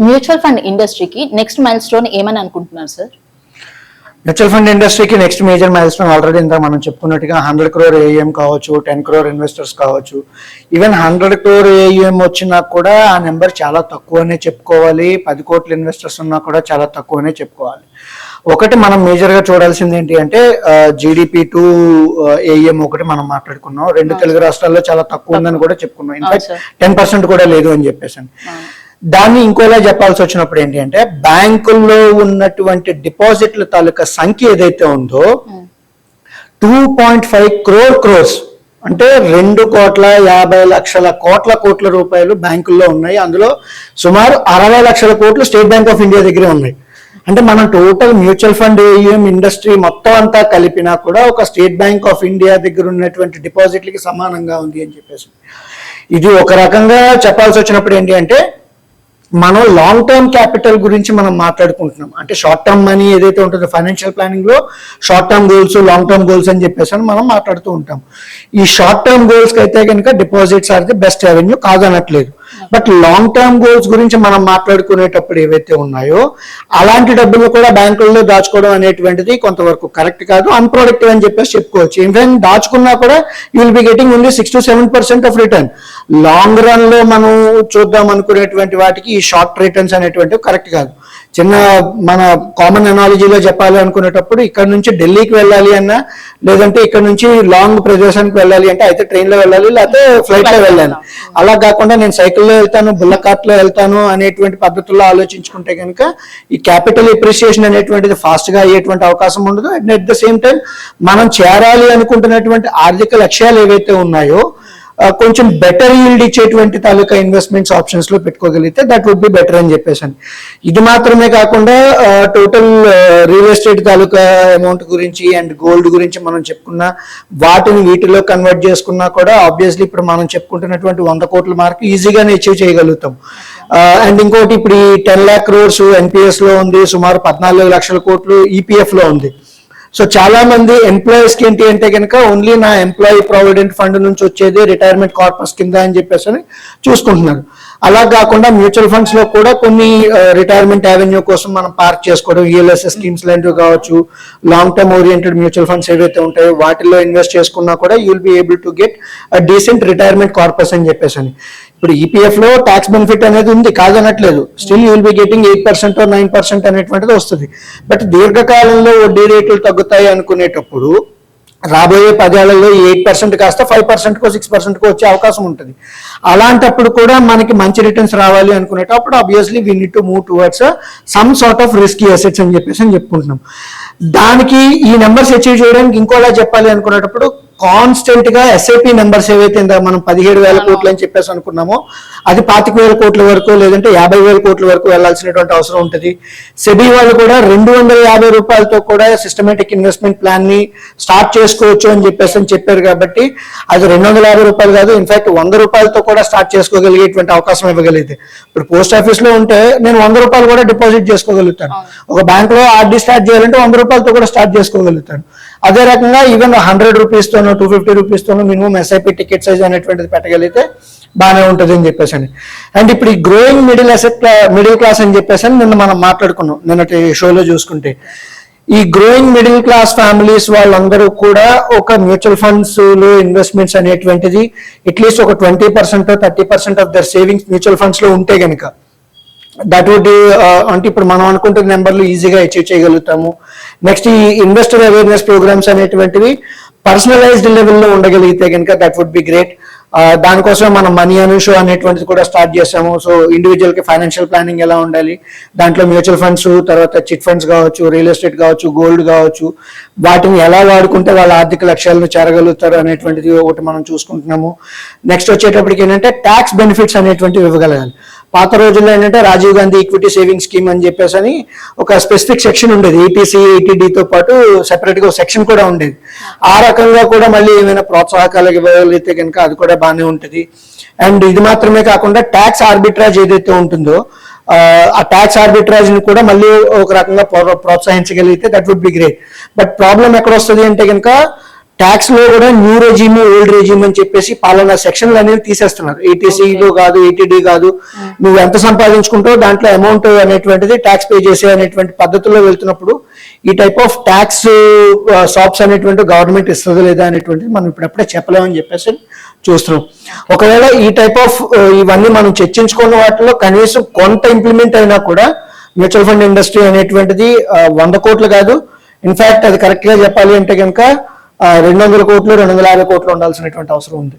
Mutual fund ఇండస్ట్రీకి next mile stone ఏమని అనుకుంటున్నారు సార్? మ్యూచువల్ ఫండ్ ఇండస్ట్రీకి next major mile stone already ఇంత మనం చెప్పుకున్నట్టుగా 100 crore AUM కావచ్చు, 10 crore ఇన్వెస్టర్స్ కావచ్చు. ఈవెన్ 100 crore AUM వచ్చినా కూడా ఆ నెంబర్ చాలా తక్కువనే చెప్పుకోవాలి. 10 కోట్ల ఇన్వెస్టర్స్ ఉన్నా కూడా చాలా తక్కువనే చెప్పుకోవాలి. ఒకటి మనం మేజర్గా చూడాల్సింది ఏంటి అంటే GDP టు AUM ఒకటి మనం మాట్లాడుకున్నాం. 2 తెలుగు రాష్ట్రాల్లో చాలా తక్కువ ఉందని కూడా చెప్పుకున్నాం. ఇన్ఫాక్ట్ 10% కూడా లేదు అని చెప్పేసి. దాన్ని ఇంకోలా చెప్పాల్సి వచ్చినప్పుడు ఏంటి అంటే బ్యాంకుల్లో ఉన్నటువంటి డిపాజిట్ల తాలూకా సంఖ్య ఏదైతే ఉందో 2.5 crores అంటే 2,50,00,000 కోట్ల రూపాయలు బ్యాంకుల్లో ఉన్నాయి. అందులో సుమారు 60 లక్షల కోట్లు స్టేట్ బ్యాంక్ ఆఫ్ ఇండియా దగ్గరే ఉన్నాయి. అంటే మనం total mutual fund AUM industry మొత్తం అంతా కలిపినా కూడా ఒక స్టేట్ బ్యాంక్ ఆఫ్ ఇండియా దగ్గర ఉన్నటువంటి డిపాజిట్లకి సమానంగా ఉంది అని చెప్పేసి. ఇది ఒక రకంగా చెప్పాల్సి వచ్చినప్పుడు ఏంటి అంటే మనం లాంగ్ టర్మ్ క్యాపిటల్ గురించి మనం మాట్లాడుకుంటున్నాం. అంటే షార్ట్ టర్మ్ మనీ ఏదైతే ఉంటుందో ఫైనాన్షియల్ ప్లానింగ్ లో short term goals, long term goals అని చెప్పేసి మనం మాట్లాడుతూ ఉంటాం. ఈ షార్ట్ టర్మ్ గోల్స్ కి అయితే కనుక deposits are the best revenue కాదనట్లేదు. బట్ లాంగ్ టర్మ్ గోల్స్ గురించి మనం మాట్లాడుకునేటప్పుడు ఏవైతే ఉన్నాయో అలాంటి డబ్బులు కూడా బ్యాంకుల్లో దాచుకోవడం అనేటువంటిది కొంతవరకు కరెక్ట్ కాదు, అన్ప్రొడక్టివ్ అని చెప్పేసి చెప్పుకోవచ్చు. ఈవెన్ దాచుకున్నా కూడా you will be getting only 6 to 7% of return. Long run లో మనం చూద్దాం అనుకునేటువంటి వాటికి ఈ షార్ట్ రిటర్న్స్ అనేటువంటివి కరెక్ట్ కాదు. చిన్న మన కామన్ అనాలజీలో చెప్పాలి అనుకునేటప్పుడు ఇక్కడ నుంచి ఢిల్లీకి వెళ్ళాలి అన్నా, లేదంటే ఇక్కడ నుంచి లాంగ్ ప్రదేశానికి వెళ్ళాలి అంటే అయితే ట్రైన్లో వెళ్ళాలి, లేకపోతే ఫ్లైట్లో వెళ్ళాలి. అలా కాకుండా నేను సైకిల్లో వెళ్తాను, బుల్లెట్ కార్ట్లో వెళ్తాను అనేటువంటి పద్ధతుల్లో ఆలోచించుకుంటే కనుక ఈ క్యాపిటల్ ఎప్రిసియేషన్ అనేటువంటిది ఫాస్ట్గా అయ్యేటువంటి అవకాశం ఉండదు. And at the same time మనం చేరాలి అనుకుంటున్నటువంటి ఆర్థిక లక్ష్యాలు ఏవైతే ఉన్నాయో కొంచెం బెటర్ ఈల్డ్ ఇచ్చేటువంటి తాలూకా ఇన్వెస్ట్మెంట్స్ ఆప్షన్స్ లో పెట్టుకోగలిగితే దట్ వుడ్ బి బెటర్ అని చెప్పేసి. ఇది మాత్రమే కాకుండా టోటల్ రియల్ ఎస్టేట్ తాలూకా అమౌంట్ గురించి అండ్ గోల్డ్ గురించి మనం చెప్పుకున్నా, వాటిని వీటిలో కన్వర్ట్ చేసుకున్నా కూడా ఆబ్వియస్లీ ఇప్పుడు మనం చెప్పుకుంటున్నటువంటి 100 కోట్ల మార్క్ ఈజీగానే అచీవ్ చేయగలుగుతాం. అండ్ ఇంకోటి ఇప్పుడు ఈ 10 lakh crores NPS లో ఉంది, సుమారు 14 లక్షల కోట్లు EPF లో ఉంది. సో చాలా మంది ఎంప్లాయీస్కి ఏంటి అంటే కనుక ఓన్లీ నా ఎంప్లాయీ ప్రావిడెంట్ ఫండ్ నుంచి వచ్చేది రిటైర్మెంట్ కార్పస్ కింద అని చెప్పేసి చూసుకుంటున్నారు. అలా కాకుండా మ్యూచువల్ ఫండ్స్ లో కూడా కొన్ని రిటైర్మెంట్ అవెన్యూ కోసం మనం పార్క్ చేసుకోవడం, ELSS స్కీమ్స్ లాంటివి కావచ్చు, long term oriented mutual funds ఏవైతే ఉంటాయో వాటిల్లో ఇన్వెస్ట్ చేసుకున్నా కూడా you will be able to get decent retirement corpus అని చెప్పేసి. ఇప్పుడు EPF లో ట్యాక్స్ బెనిఫిట్ అనేది ఉంది కాదనట్లేదు, still you will be getting 8% or 9% అనేటువంటిది వస్తుంది. బట్ దీర్ఘకాలంలో వడ్డీ రేట్లు తగ్గుతాయి అనుకునేటప్పుడు రాబోయే 10 ఏళ్లలో 8% కాస్త 5%కో 6%కో వచ్చే అవకాశం ఉంటుంది. అలాంటప్పుడు కూడా మనకి మంచి రిటర్న్స్ రావాలి అనుకునేటప్పుడు obviously we need to move towards some sort of risky assets అని చెప్పేసి చెప్పుకుంటున్నాం. దానికి ఈ నెంబర్స్ అచీవ్ చేయడానికి ఇంకోలా చెప్పాలి అనుకునేటప్పుడు కాన్స్టెంట్ గా SIP నెంబర్స్ ఏవైతే మనం 17,000 కోట్లు అని చెప్పేసి అనుకున్నామో అది 25,000 కోట్ల వరకు లేదంటే 50,000 కోట్ల వరకు వెళ్లాల్సినటువంటి అవసరం ఉంటుంది. సెబీ వాళ్ళు కూడా 250 రూపాయలతో కూడా సిస్టమేటిక్ ఇన్వెస్ట్మెంట్ ప్లాన్ ని స్టార్ట్ చేసుకోవచ్చు అని చెప్పేసి చెప్పారు. కాబట్టి అది 250 రూపాయలు కాదు, ఇన్ఫాక్ట్ 100 రూపాయలతో కూడా స్టార్ట్ చేసుకోగలిగేటువంటి అవకాశం ఇవ్వగలిగితే. ఇప్పుడు పోస్ట్ ఆఫీస్ లో ఉంటే నేను 100 రూపాయలు కూడా డిపాజిట్ చేసుకోగలుగుతాను. ఒక బ్యాంక్ లో RD స్టార్ట్ చేయాలంటే 100 రూపాయలతో కూడా స్టార్ట్ చేసుకోగలుగుతాను. అదే రకంగా ఈవెన్ 100 రూపీస్తోనో 250 రూపీస్తోనో మినిమం SIP టికెట్ సైజ్ అనేటువంటిది పెట్టగలిగితే బాగానే ఉంటుంది అని చెప్పేసి. అండ్ ఇప్పుడు ఈ గ్రోయింగ్ మిడిల్ క్లాస్ అని చెప్పేసి నిన్న మనం మాట్లాడుకున్నాం నిన్నటి షోలో చూసుకుంటే. ఈ గ్రోయింగ్ మిడిల్ క్లాస్ ఫ్యామిలీస్ వాళ్ళందరూ కూడా ఒక మ్యూచువల్ ఫండ్స్ లో ఇన్వెస్ట్మెంట్స్ అనేటువంటిది అట్లీస్ట్ ఒక 20% 30% of their savings mutual funds లో ఉంటే గనక దట్ వుడ్ అంటే ఇప్పుడు మనం అనుకుంటున్న నెంబర్లు ఈజీగా అచీవ్ చేయగలుగుతాము. నెక్స్ట్ ఈ ఇన్వెస్టర్ అవేర్నెస్ ప్రోగ్రామ్స్ అనేటువంటివి పర్సనలైజ్డ్ లెవెల్లో ఉండగలిగితే కనుక దట్ వుడ్ బి గ్రేట్. దానికోసం మనం మనీ అను షో అనేటువంటిది కూడా స్టార్ట్ చేసాము. సో ఇండివిజువల్ కి ఫైనాన్షియల్ ప్లానింగ్ ఎలా ఉండాలి, దాంట్లో మ్యూచువల్ ఫండ్స్, తర్వాత చిట్ ఫండ్స్ కావచ్చు, రియల్ ఎస్టేట్ కావచ్చు, గోల్డ్ కావచ్చు, వాటిని ఎలా వాడుకుంటే వాళ్ళ ఆర్థిక లక్ష్యాలను చేరగలుగుతారు అనేటువంటిది ఒకటి మనం చూసుకుంటున్నాము. నెక్స్ట్ వచ్చేటప్పటికి ఏంటంటే ట్యాక్స్ బెనిఫిట్స్ అనేటువంటివి ఇవ్వగలగాలి. పాత రోజుల్లో ఏంటంటే Rajiv Gandhi equity saving scheme అని చెప్పేసి అని ఒక స్పెసిఫిక్ సెక్షన్ ఉండేది, ETC ETDతో పాటు సెపరేట్ గా ఒక సెక్షన్ కూడా ఉండేది. ఆ రకంగా కూడా మళ్ళీ ఏమైనా ప్రోత్సాహకాలు ఇవ్వగలిగితే కనుక అది కూడా బాగానే ఉంటుంది. అండ్ ఇది మాత్రమే కాకుండా ట్యాక్స్ ఆర్బిట్రాజ్ ఏదైతే ఉంటుందో ఆ ట్యాక్స్ ఆర్బిట్రాజ్ ని కూడా మళ్ళీ ఒక రకంగా ప్రోత్సహించగలిగితే that would be great. But problem ఎక్కడ వస్తుంది అంటే కనుక ట్యాక్స్ లో కూడా న్యూ రెజిమ్ ఓల్డ్ రెజిమ్ అని చెప్పేసి పాలనా సెక్షన్లు అనేవి తీసేస్తున్నారు. ఏటీసీలో కాదు, ఏటీడీ కాదు, నువ్వు ఎంత సంపాదించుకుంటావు దాంట్లో అమౌంట్ అనేటువంటిది ట్యాక్స్ పే చేసే అనేటువంటి పద్ధతుల్లో వెళ్తున్నప్పుడు ఈ టైప్ ఆఫ్ ట్యాక్స్ షాప్స్ అనేటువంటి గవర్నమెంట్ ఇస్తుందో లేదా అనేటువంటిది మనం ఇప్పుడప్పుడే చెప్పలేమని చెప్పేసి చూస్తున్నాం. ఒకవేళ ఈ టైప్ ఆఫ్ ఇవన్నీ మనం చర్చించుకున్న వాటిలో కనీసం కొంత ఇంప్లిమెంట్ అయినా కూడా మ్యూచువల్ ఫండ్ ఇండస్ట్రీ అనేటువంటిది 100 కోట్లు కాదు, ఇన్ఫాక్ట్ అది కరెక్ట్ గా చెప్పాలి అంటే కనుక 200 కోట్లు 250 కోట్లు ఉండాల్సినటువంటి అవసరం ఉంది.